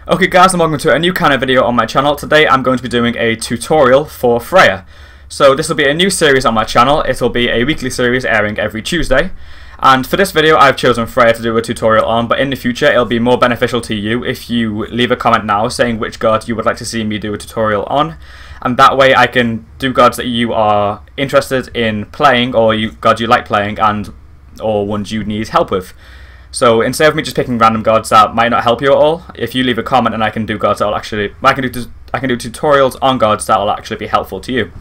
Okay guys, and welcome to a new kind of video on my channel. Today I'm going to be doing a tutorial for Freya. So this will be a new series on my channel. It will be a weekly series airing every Tuesday. And for this video I've chosen Freya to do a tutorial on, but in the future it'll be more beneficial to you if you leave a comment now saying which god you would like to see me do a tutorial on. And that way I can do gods that you are interested in playing, or gods you like playing, or ones you need help with. So instead of me just picking random gods that might not help you at all, if you leave a comment, and I can do gods that will actually, I can do tutorials on gods that will actually be helpful to you.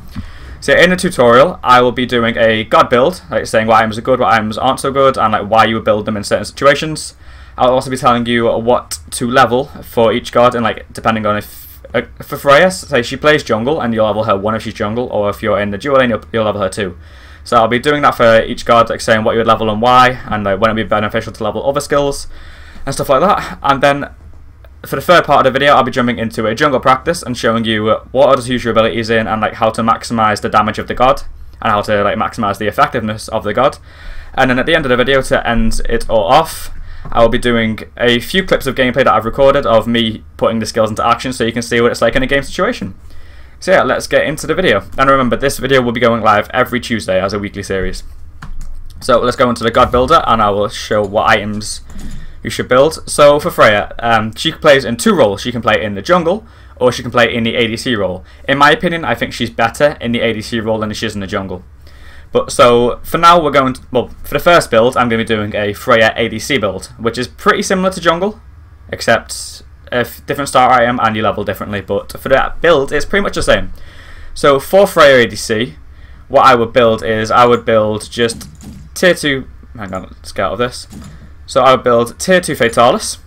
So in the tutorial, I will be doing a god build, like saying what items are good, what items aren't so good, and like why you would build them in certain situations. I'll also be telling you what to level for each god, and like depending on if for Freya, say she plays jungle, and you'll level her 1 if she's jungle, or if you're in the dual lane, you'll level her 2. So I'll be doing that for each god, like saying what you would level and why, and when it would be beneficial to level other skills, and stuff like that. And then for the third part of the video, I'll be jumping into a jungle practice and showing you what others use your abilities in, and like how to maximize the damage of the god, and how to like maximize the effectiveness of the god. And then at the end of the video, to end it all off, I will be doing a few clips of gameplay that I've recorded of me putting the skills into action, so you can see what it's like in a game situation. So yeah, let's get into the video. And remember, this video will be going live every Tuesday as a weekly series. So let's go into the god builder, and I will show what items you should build. So for Freya, she plays in 2 roles. She can play in the jungle, or she can play in the ADC role. In my opinion, I think she's better in the ADC role than she is in the jungle. But so for now, we're going to, well, for the first build, I'm going to be doing a Freya ADC build, which is pretty similar to jungle, except a different star item and you level differently, but for that build it's pretty much the same. So for Freya ADC, what I would build is I would build just tier 2, hang on, let's get out of this. So I would build tier 2 Fatalis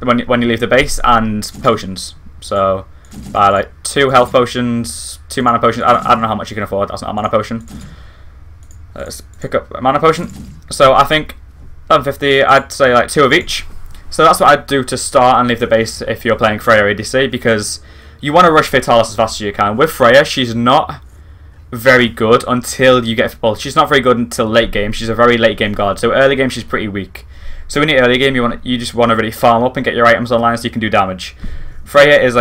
when you leave the base, and potions. So by like 2 health potions, 2 mana potions. I don't know how much you can afford, that's not a mana potion. Let's pick up a mana potion. So I think 1150, I'd say like 2 of each. So that's what I'd do to start and leave the base if you're playing Freya ADC, because you want to rush Fatalis as fast as you can. With Freya, she's not very good until you get, well, she's not very good until late game. She's a very late game god. So early game she's pretty weak. So in the early game you just want to really farm up and get your items online so you can do damage. Freya is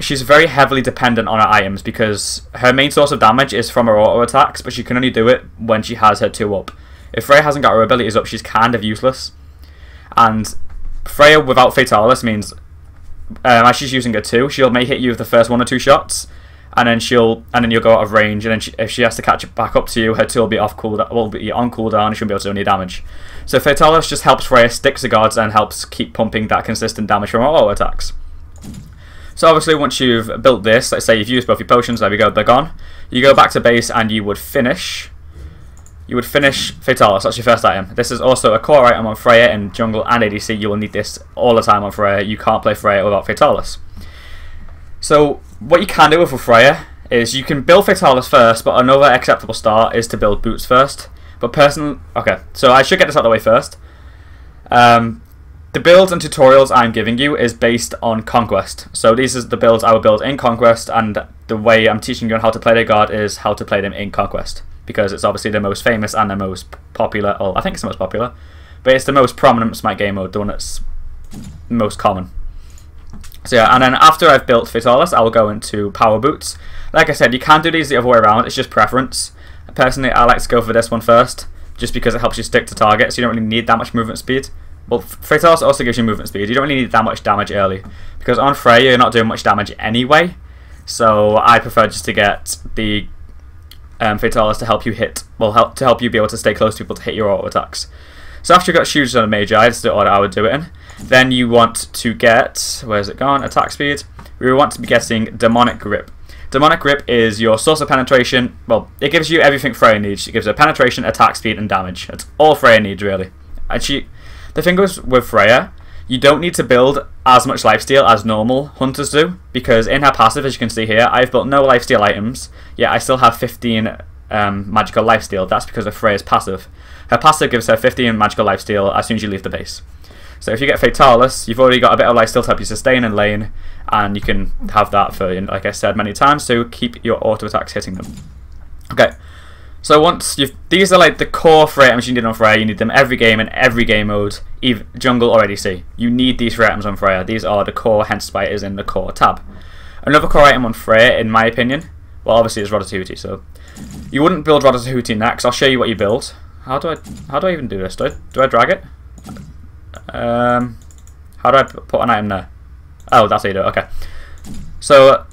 she's very heavily dependent on her items, because her main source of damage is from her auto attacks, but she can only do it when she has her 2 up. If Freya hasn't got her abilities up, she's kind of useless. And Freya without Fatalis means as she's using her 2, she'll may hit you with the first 1 or 2 shots, and then you'll go out of range, and then if she has to catch it back up to you, her 2 will be off cooldown, will be on cooldown, and she won't be able to do any damage. So Fatalis just helps Freya stick to gods and helps keep pumping that consistent damage from her auto attacks. So obviously once you've built this, let's say you've used both your potions, there we go, they're gone. You go back to base and you would finish Fatalis, that's your first item. This is also a core item on Freya in jungle and ADC. You will need this all the time on Freya. You can't play Freya without Fatalis. So what you can do with Freya is you can build Fatalis first, but another acceptable start is to build boots first. But personally, okay, so I should get this out of the way first. The builds and tutorials I'm giving you is based on Conquest. So these are the builds I will build in Conquest, and the way I'm teaching you on how to play the god is how to play them in Conquest, because it's obviously the most famous and the most popular, well, I think it's the most popular, but it's the most prominent Smite game mode, the one that's most common. So yeah, and then after I've built Fatalis, I will go into Power Boots. Like I said, you can do these the other way around, it's just preference. Personally, I like to go for this one first, just because it helps you stick to target, so you don't really need that much movement speed. Well, Fatalis also gives you movement speed. You don't really need that much damage early, because on Freya you're not doing much damage anyway, so I prefer just to get the Fatalis to help you hit, well, to help you be able to stay close to people to hit your auto attacks. So after you've got Shoes on a Magi, that's the order I would do it in. Then you want to get, where's it gone, attack speed. We want to be getting Demonic Grip. Demonic Grip is your source of penetration. Well, it gives you everything Freya needs. It gives her penetration, attack speed, and damage. That's all Freya needs, really. And the thing is with Freya, you don't need to build as much lifesteal as normal hunters do, because in her passive, as you can see here, I've built no lifesteal items, yet I still have 15 magical lifesteal. That's because of Freya's passive. Her passive gives her 15 magical lifesteal as soon as you leave the base. So if you get Fatalis, you've already got a bit of lifesteal to help you sustain in lane, and you can have that for, like I said many times, so keep your auto attacks hitting them. Okay, So once these are like the core Freya items you need on Freya. You need them every game in every game mode, even jungle or ADC. You need these Freya items on Freya. These are the core, hence why it is in the core tab. Another core item on Freya, in my opinion, well, obviously is Ratatouille. So you wouldn't build Ratatouille next. I'll show you what you build. How do I even do this? Do I drag it? How do I put an item there? Oh, that's how you do it. Okay. So,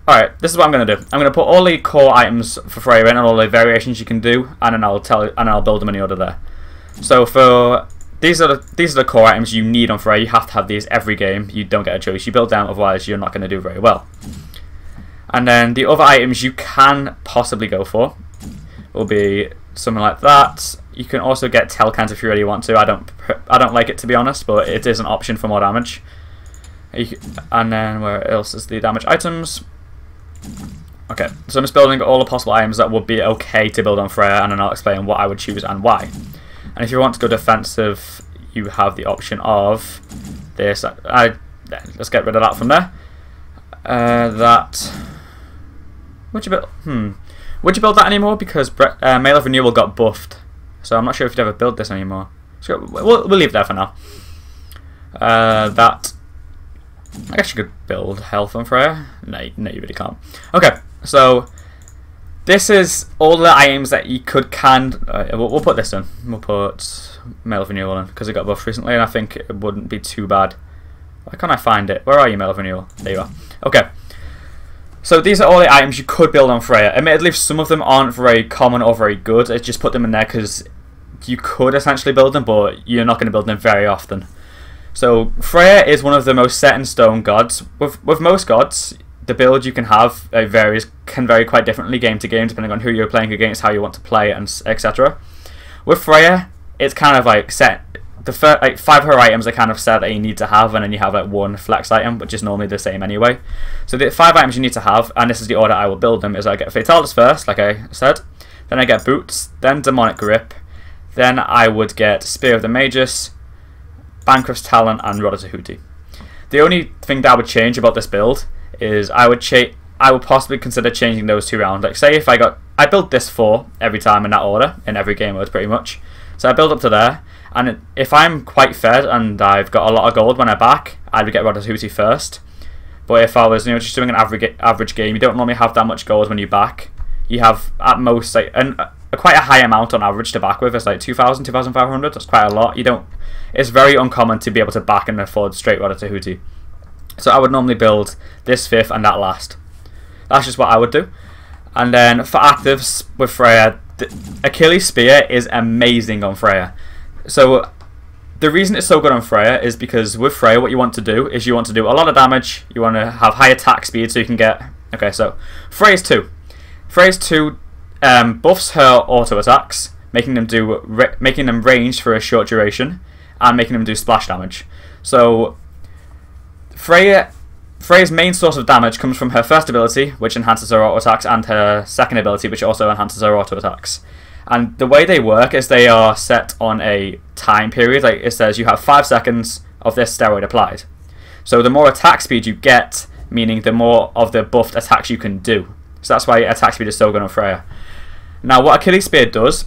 alright, this is what I'm gonna do. I'm gonna put all the core items for Freya in and all the variations you can do, and then I'll build them in the order there. So for these are the core items you need on Freya. You have to have these every game. You don't get a choice. You build them, otherwise you're not gonna do very well. And then the other items you can possibly go for will be something like that. You can also get Telkant if you really want to. I don't like it, to be honest, but it is an option for more damage. And then where else is the damage items? Okay, so I'm just building all the possible items that would be okay to build on Freya, and then I'll explain what I would choose and why. And if you want to go defensive, you have the option of this. Let's get rid of that from there. Would you build that anymore? Because Mail of Renewal got buffed, so I'm not sure if you'd ever build this anymore. So we'll leave it there for now. I guess you could build health on Freya. No, you really can't. Okay, so this is all the items that you can. We'll put this in. We'll put Mail of Renewal in because it got buffed recently, and I think it wouldn't be too bad. Why can't I find it? Where are you, Mail of Renewal? There you are. Okay. So these are all the items you could build on Freya. Admittedly, some of them aren't very common or very good. I just put them in there because you could essentially build them, but you're not going to build them very often. So Freya is one of the most set in stone gods. With most gods, the build you can have can vary quite differently game to game, depending on who you're playing against, how you want to play, and etc. With Freya, it's kind of like set. The first, 5 of her items are kind of set that you need to have, and then you have like 1 flex item, which is normally the same anyway. So the 5 items you need to have, and this is the order I will build them, is I get Fatalis first, like I said, then I get Boots, then Demonic Grip, then I would get Spear of the Magus, Bancroft's Talent, and Ratatouille. The only thing that I would change about this build is I would possibly consider changing those 2 around. Like say if I build this 4 every time in that order, in every game mode pretty much. So I build up to there, and if I'm quite fed and I've got a lot of gold when I back, I would get Ratatouille first. But if I was just doing an average game, you don't normally have that much gold when you back. You have at most quite a high amount on average to back with. It's like 2,000, 2,500. That's quite a lot. It's very uncommon to be able to back and afford straight Ratatouille. So I would normally build this 5th and that last. That's just what I would do. And then for actives with Freya, Achilles Spear is amazing on Freya. So the reason it's so good on Freya is because with Freya, what you want to do is you want to do a lot of damage. You want to have high attack speed so you can get. Okay, so Freya's 2. Freya's 2 buffs her auto attacks, making them ranged for a short duration, and making them do splash damage. So Freya's main source of damage comes from her first ability, which enhances her auto attacks, and her second ability, which also enhances her auto attacks. And the way they work is they are set on a time period. Like it says, you have 5 seconds of this steroid applied. So the more attack speed you get, meaning the more of the buffed attacks you can do. So that's why attack speed is so good on Freya. Now what Achilles Spear does,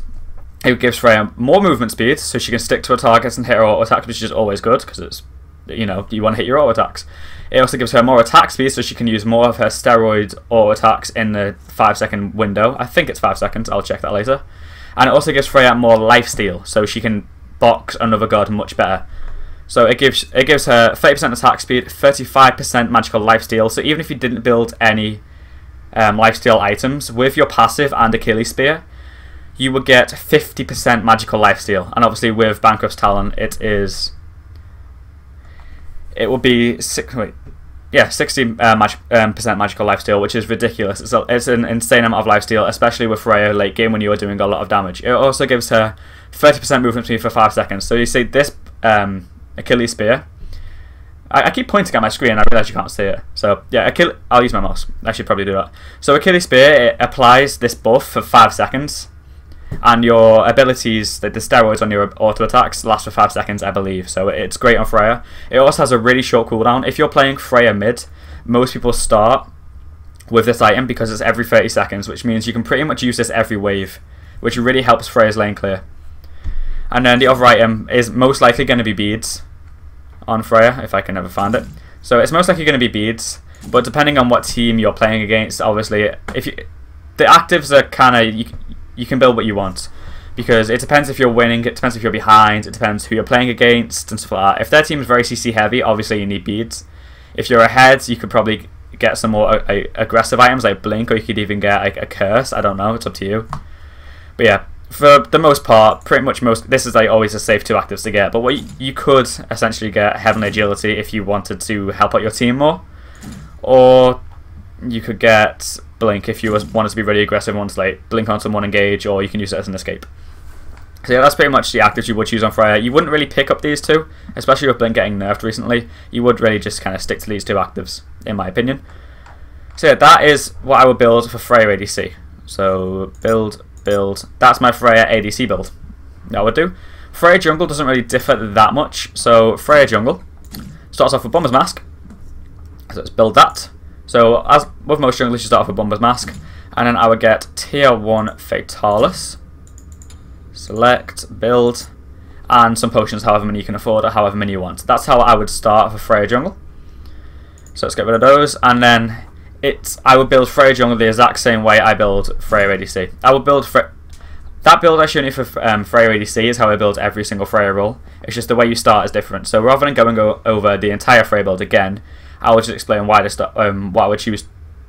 it gives Freya more movement speed, so she can stick to her targets and hit her auto attacks, which is always good because it's, you want to hit your auto attacks. It also gives her more attack speed, so she can use more of her steroid auto attacks in the 5-second window. I think it's 5 seconds. I'll check that later. And it also gives Freya more lifesteal, so she can box another god much better. So it gives her 30% attack speed, 35% magical lifesteal. So even if you didn't build any lifesteal items with your passive and Achilles Spear, you would get 50% magical lifesteal. And obviously with Bancroft's Talent, it will be 60% magical lifesteal, which is ridiculous. It's an insane amount of lifesteal, especially with Freya late game when you are doing a lot of damage. It also gives her 30% movement speed for 5 seconds. So you see this Achilles Spear. I keep pointing at my screen and I realise you can't see it. So yeah, I'll use my mouse. I should probably do that. So Achilles Spear, it applies this buff for 5 seconds. And your abilities, the steroids on your auto attacks, last for 5 seconds, I believe. So it's great on Freya. It also has a really short cooldown. If you're playing Freya mid, most people start with this item because it's every 30 seconds, which means you can pretty much use this every wave. which really helps Freya's lane clear. And then the other item is most likely going to be beads on Freya, if I can ever find it. So it's most likely going to be beads, but depending on what team you're playing against, obviously, the actives are kind of, you can build what you want, because it depends if you're winning, it depends if you're behind, it depends who you're playing against and stuff like that. If their team is very CC heavy, obviously you need beads. If you're ahead, you could probably get some more aggressive items like Blink, or you could even get like a Curse. I don't know, it's up to you. But yeah, for the most part, pretty much this is like always a safe 2 actives to get. But what you could essentially get Heavenly Agility if you wanted to help out your team more, or you could get Blink if you wanted to be really aggressive and wanted to like blink on someone, engage, or you can use it as an escape. So yeah, that's pretty much the actives you would choose on Freya. You wouldn't really pick up these 2, especially with Blink getting nerfed recently. You would really just kind of stick to these 2 actives, in my opinion. So yeah, that is what I would build for Freya ADC. So build. That's my Freya ADC build. That would do. Freya Jungle doesn't really differ that much. So Freya Jungle starts off with Bomber's Mask. So let's build that. So as with most junglers, you start off with Bomber's Mask, and then I would get Tier 1 Fatalis. Select, build, and some potions, however many you can afford or however many you want. That's how I would start for Freya Jungle. So let's get rid of those, and then I would build Freya Jungle the exact same way I build Freya ADC. I would build that build I showed you for Freya ADC is how I build every single Freya role. It's just the way you start is different. So rather than going over the entire Freya build again, I will just explain why what I would choose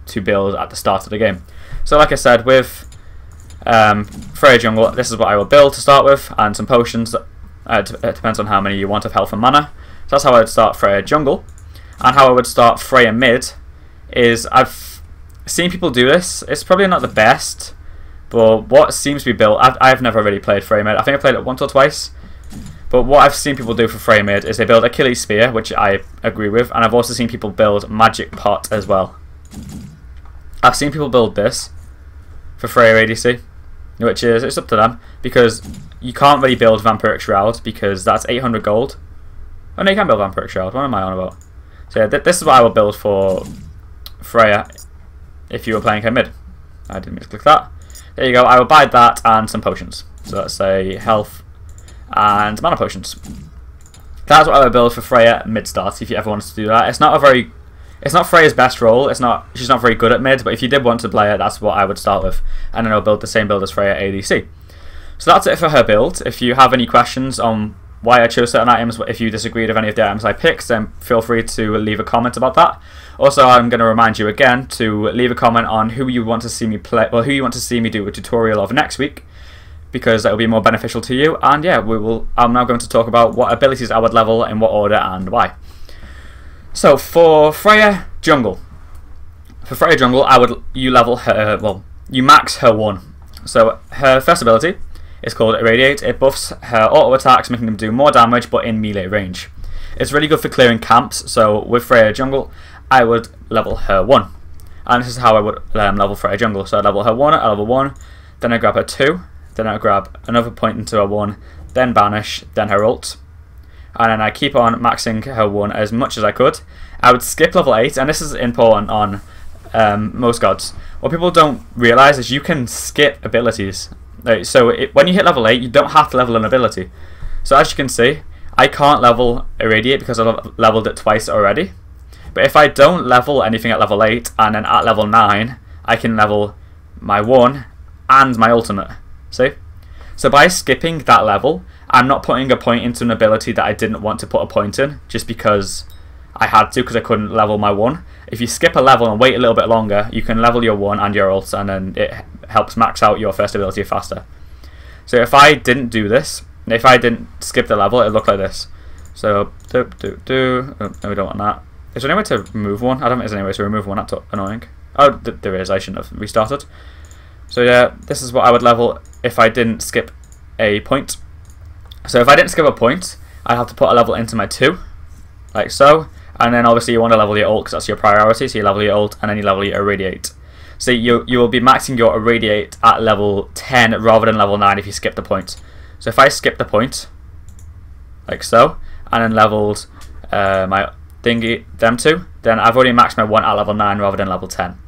to build at the start of the game. So like I said, with Freya Jungle, this is what I will build to start with, and some potions. It depends on how many you want of health and mana. So that's how I would start Freya Jungle. And how I would start Freya Mid is, I've seen people do this. It's probably not the best, but what seems to be built, I've never really played Freya Mid. I think I played it once or twice. But what I've seen people do for Freya Mid is they build Achilles Spear, which I agree with, and I've also seen people build Magic Pot as well. I've seen people build this for Freya ADC, which is, it's up to them, because you can't really build Vampiric Shroud because that's 800 gold. Oh no, you can build Vampiric Shroud. What am I on about? So yeah, this is what I will build for Freya if you were playing her mid. I didn't mean to click that. There you go. I will buy that and some potions. So let's say health and mana potions. That's what I would build for Freya mid start if you ever wanted to do that. It's not Freya's best role. She's not very good at mid, but if you did want to play it, that's what I would start with, and then I'll build the same build as Freya ADC. So that's it for her build. If you have any questions on why I chose certain items, if you disagreed with any of the items I picked, then feel free to leave a comment about that. Also, I'm going to remind you again to leave a comment on who you want to see me play, or who you want to see me do a tutorial of next week, because that will be more beneficial to you. And yeah, I'm now going to talk about what abilities I would level, in what order, and why. So for Freya Jungle, you level her, well, you max her 1. So her first ability is called Irradiate. It buffs her auto attacks, making them do more damage but in melee range. It's really good for clearing camps, so with Freya Jungle, I would level her 1. And this is how I would level Freya Jungle. So I level her 1 at level 1, then I grab her 2, then I grab another point into her 1, then banish, then her ult. And then I keep on maxing her 1 as much as I could. I would skip level 8, and this is important on most gods. What people don't realise is you can skip abilities. So when you hit level 8, you don't have to level an ability. So as you can see, I can't level Irradiate because I've leveled it twice already. But if I don't level anything at level 8, and then at level 9, I can level my 1 and my ultimate. See? So by skipping that level, I'm not putting a point into an ability that I didn't want to put a point in, just because I had to, because I couldn't level my 1. If you skip a level and wait a little bit longer, you can level your 1 and your ult, and then it helps max out your first ability faster. So if I didn't do this, if I didn't skip the level, it looked like this. So, oh, no, we don't want that. Is there any way to remove one? I don't think there's any way to remove one, that's annoying. Oh, there is, I shouldn't have restarted. So yeah, this is what I would level if I didn't skip a point. So if I didn't skip a point, I'd have to put a level into my 2, like so. And then obviously you want to level your ult because that's your priority, so you level your ult and then you level your Irradiate. So you will be maxing your Irradiate at level 10 rather than level 9 if you skip the point. So if I skip the point, like so, and then leveled my thingy, them two, then I've already maxed my 1 at level 9 rather than level 10.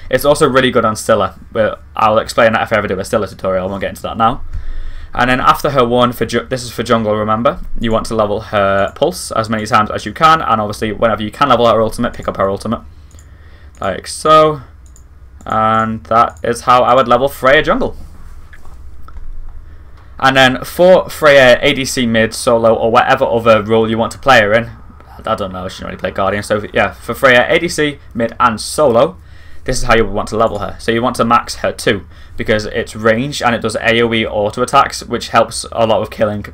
It's also really good on Stilla, but I'll explain that if I ever do a Stilla tutorial. I won't get into that now. And then after her 1, this is for jungle, remember, you want to level her pulse as many times as you can, and obviously whenever you can level her ultimate, pick up her ultimate. Like so. And that is how I would level Freya jungle. And then for Freya ADC mid, solo, or whatever other role you want to play her in, I don't know, she doesn't really play Guardian, so yeah, for Freya ADC, mid and solo, this is how you would want to level her. So you want to max her 2, because it's ranged and it does AoE auto attacks, which helps a lot with killing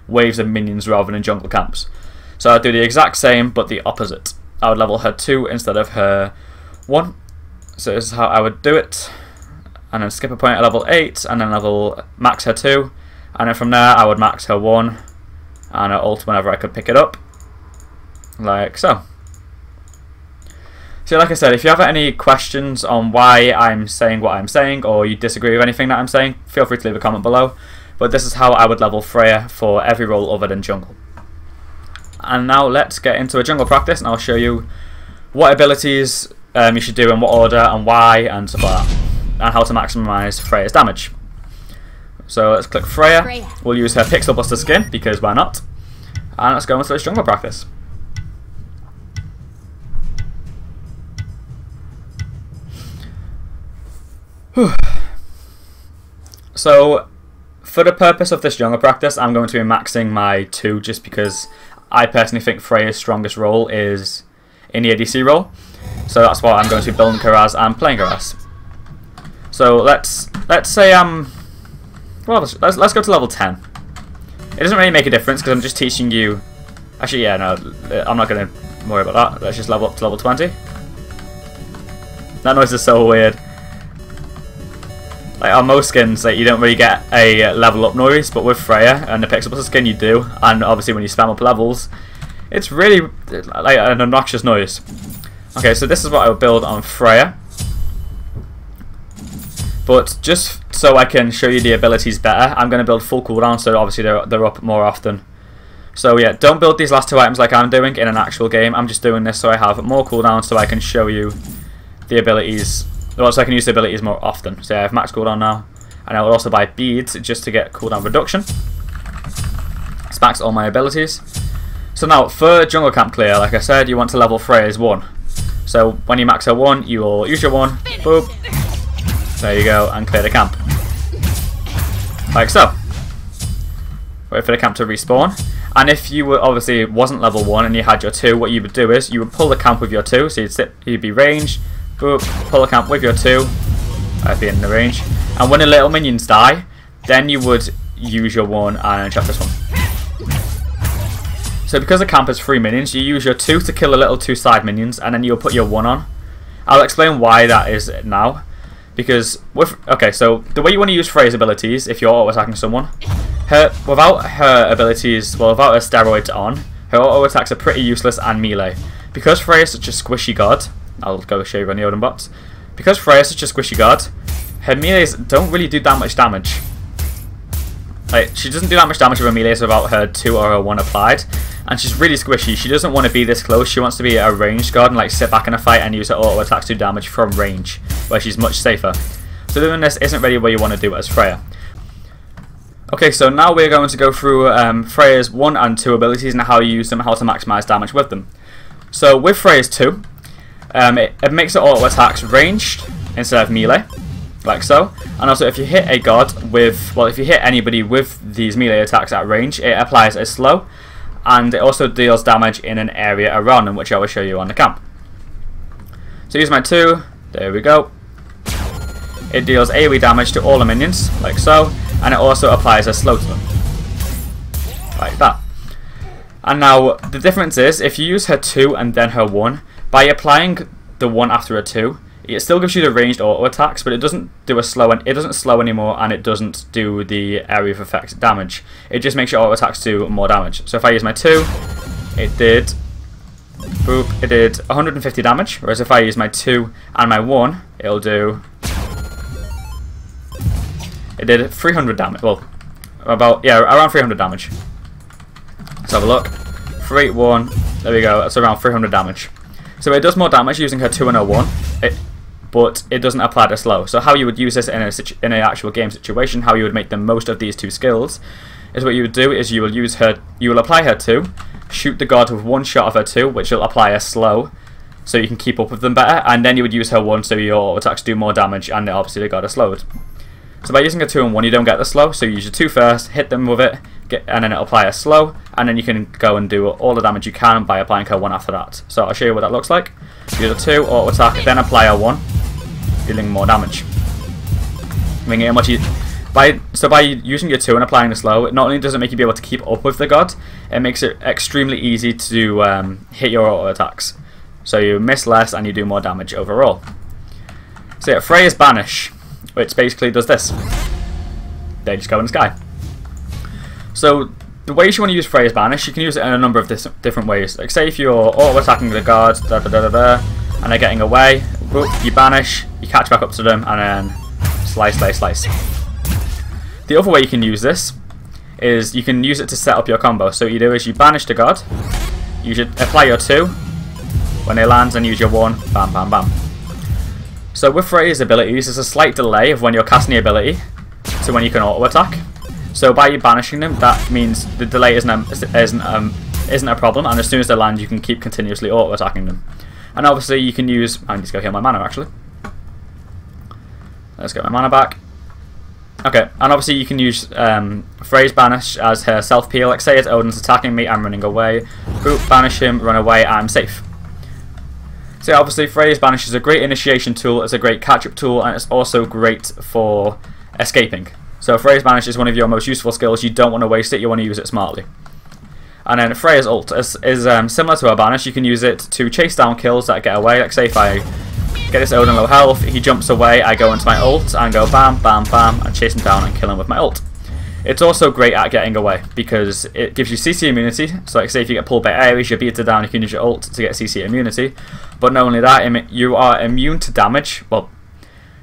waves of minions rather than jungle camps. So I'd do the exact same, but the opposite. I would level her 2 instead of her 1. So this is how I would do it. And then skip a point at level 8, and then max her 2. And then from there I would max her 1, and her ult whenever I could pick it up. Like so. So like I said, if you have any questions on why I'm saying what I'm saying, or you disagree with anything that I'm saying, feel free to leave a comment below. But this is how I would level Freya for every role other than jungle. And now let's get into a jungle practice, and I'll show you what abilities you should do in what order and why and stuff like that, and how to maximise Freya's damage. So let's click Freya. We'll use her Pixel Buster skin, because why not? And let's go into this jungle practice. So, for the purpose of this jungle practice, I'm going to be maxing my 2, just because I personally think Freya's strongest role is in the ADC role. So that's what I'm going to be building her as and playing her as. So let's say well, let's go to level 10. It doesn't really make a difference because I'm just teaching you. Actually, yeah, no, I'm not going to worry about that. Let's just level up to level 20. That noise is so weird. Like on most skins, like, you don't really get a level up noise, but with Freya and the Pixel Buster skin you do, and obviously when you spam up levels, it's really like an obnoxious noise. Okay, so this is what I would build on Freya. But just so I can show you the abilities better, I'm going to build full cooldown, so obviously they're up more often. So yeah, don't build these last 2 items like I'm doing in an actual game. I'm just doing this so I have more cooldown, so I can show you the abilities. Well, so I can use the abilities more often. So yeah, I have max cooldown now, and I will also buy beads just to get cooldown reduction. Let's max all my abilities. So now for jungle camp clear, like I said, you want to level Freya's 1. So when you max her 1, you will use your 1, boop, there you go, and clear the camp. Like so. Wait for the camp to respawn. And if you were obviously wasn't level 1 and you had your 2, what you would do is you would pull the camp with your 2, so you'd be ranged, boop, pull the camp with your 2, I'd be in the range. And when the little minions die, then you would use your 1 and chop this one. So because the camp is 3 minions, you use your 2 to kill the little 2 side minions, and then you'll put your 1 on. I'll explain why that is now. Because, okay, so the way you want to use Freya's abilities, if you're auto-attacking someone, without her abilities, well, without her steroids on, her auto-attacks are pretty useless and melee. Because Freya is such a squishy god, I'll go show you on the Odin bots. Because Freya is such a squishy god, her melees don't really do that much damage. Like, she doesn't do that much damage with her melees without her 2 or her 1 applied. And she's really squishy. She doesn't want to be this close. She wants to be a ranged god and like sit back in a fight and use her auto attacks to do damage from range, where she's much safer. So doing this isn't really what you want to do as Freya. Okay, so now we're going to go through Freya's 1 and 2 abilities and how you use them, how to maximize damage with them. So with Freya's 2, it makes her auto attacks ranged instead of melee, like so. And also if you hit a god with, well, if you hit anybody with these melee attacks at range, it applies a slow, and it also deals damage in an area around them, which I will show you on the camp. So use my 2, there we go. It deals AoE damage to all the minions, like so, and it also applies a slow to them, like that. And now the difference is, if you use her 2 and then her 1, by applying the 1 after a 2, it still gives you the ranged auto attacks, but it doesn't do a slow, and it doesn't slow anymore, and it doesn't do the area of effect damage. It just makes your auto attacks do more damage. So if I use my 2, it did, boop, it did 150 damage. Whereas if I use my 2 and my 1, it'll do, it did 300 damage. Well, about, yeah, around 300 damage. Let's have a look. 3, 1, there we go. That's around 300 damage. So it does more damage using her 2 and her 1. but it doesn't apply to slow. So how you would use this in an actual game situation, how you would make the most of these two skills, is what you would do is you will apply her 2, shoot the god with one shot of her 2, which will apply a slow, so you can keep up with them better, and then you would use her 1 so your attacks do more damage, and obviously the god is slowed. So by using a 2 and 1 you don't get the slow, so you use your 2 first, hit them with it, and then it'll apply a slow, and then you can go and do all the damage you can by applying her 1 after that. So I'll show you what that looks like. Use a 2, auto attack, then apply a 1, dealing more damage. Making it much so by using your 2 and applying the slow, not only does it make you be able to keep up with the god, it makes it extremely easy to hit your auto attacks. So you miss less and you do more damage overall. So yeah, Freya's Banish, which basically does this. They just go in the sky. So the ways you want to use Freya's Banish, you can use it in a number of different ways. Like say if you're auto attacking the guard, and they're getting away, whoop, you banish, you catch back up to them, and then slice, slice, slice. The other way you can use this is you can use it to set up your combo. So what you do is you banish the god, you should apply your 2, when it lands and use your 1, bam, bam, bam. So with Freya's abilities, there's a slight delay of when you're casting the ability to when you can auto attack. So by you banishing them, that means the delay isn't a problem, and as soon as they land, you can keep continuously auto attacking them. And obviously, you can use. I need to go heal my mana actually. Let's get my mana back. Okay, and obviously you can use Freya's Banish as her self peel. Like say it's Odin's attacking me, I'm running away. Boop, banish him, run away, I'm safe. So obviously Freya's Banish is a great initiation tool, it's a great catch-up tool, and it's also great for escaping. So Freya's Banish is one of your most useful skills, you don't want to waste it, you want to use it smartly. And then Freya's ult is similar to her Banish, you can use it to chase down kills that get away. Like say if I get this Odin low health, he jumps away, I go into my ult and go bam, bam, bam, and chase him down and kill him with my ult. It's also great at getting away because it gives you CC immunity. So like say if you get pulled by Ares, you beat it down, you can use your ult to get CC immunity. But not only that, you are immune to damage. Well,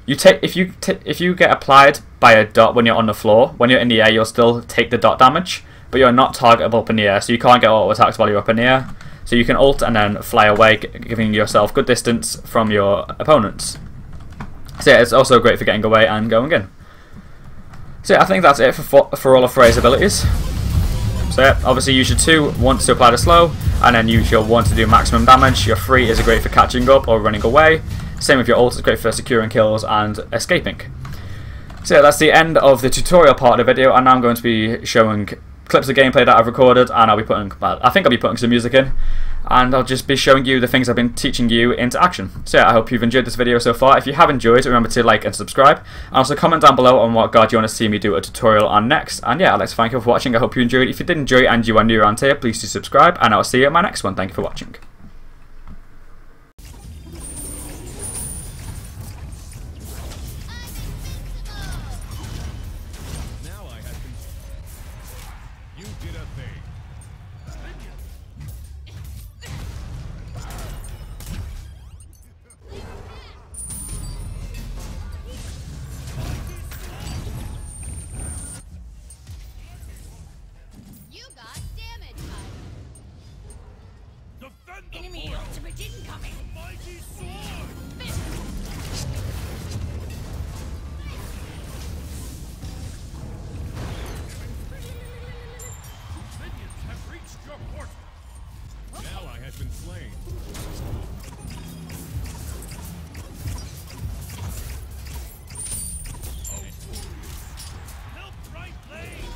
if you get applied by a dot when you're on the floor, when you're in the air, you'll still take the dot damage, but you're not targetable up in the air, so you can't get auto attacks while you're up in the air. So you can ult and then fly away, giving yourself good distance from your opponents. So yeah, it's also great for getting away and going in. So yeah, I think that's it for all of Freya's abilities. So yeah, obviously use your 2 once to apply the slow, and then use your 1 to do maximum damage. Your 3 is great for catching up or running away. Same with your ult, it's great for securing kills and escaping. So yeah, that's the end of the tutorial part of the video, and now I'm going to be showing clips of gameplay that I've recorded, and I think I'll be putting some music in, and I'll just be showing you the things I've been teaching you into action. So yeah, I hope you've enjoyed this video so far. If you have enjoyed, remember to like and subscribe, and also comment down below on what god you want to see me do a tutorial on next. And yeah, I'd like to thank you for watching. I hope you enjoyed. If you did enjoy and you are new around here, please do subscribe, and I'll see you in my next one. Thank you for watching. Enemy ultimate incoming! Magistar! Minions have reached your portal! An ally has been slain. Help right lane!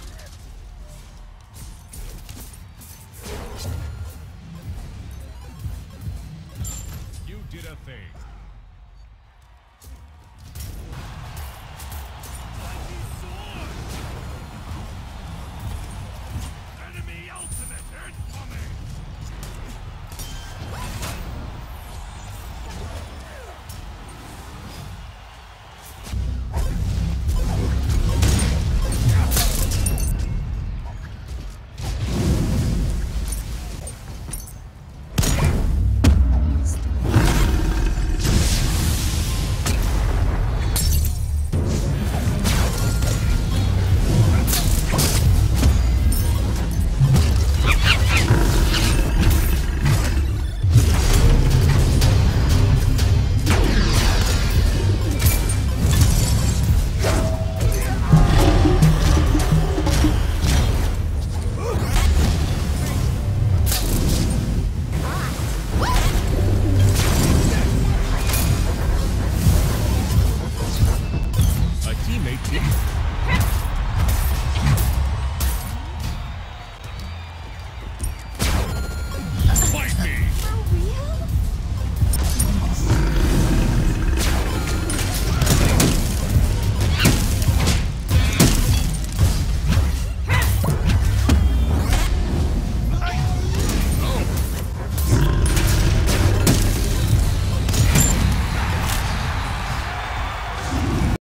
You did a thing. Enemy ultimate incoming!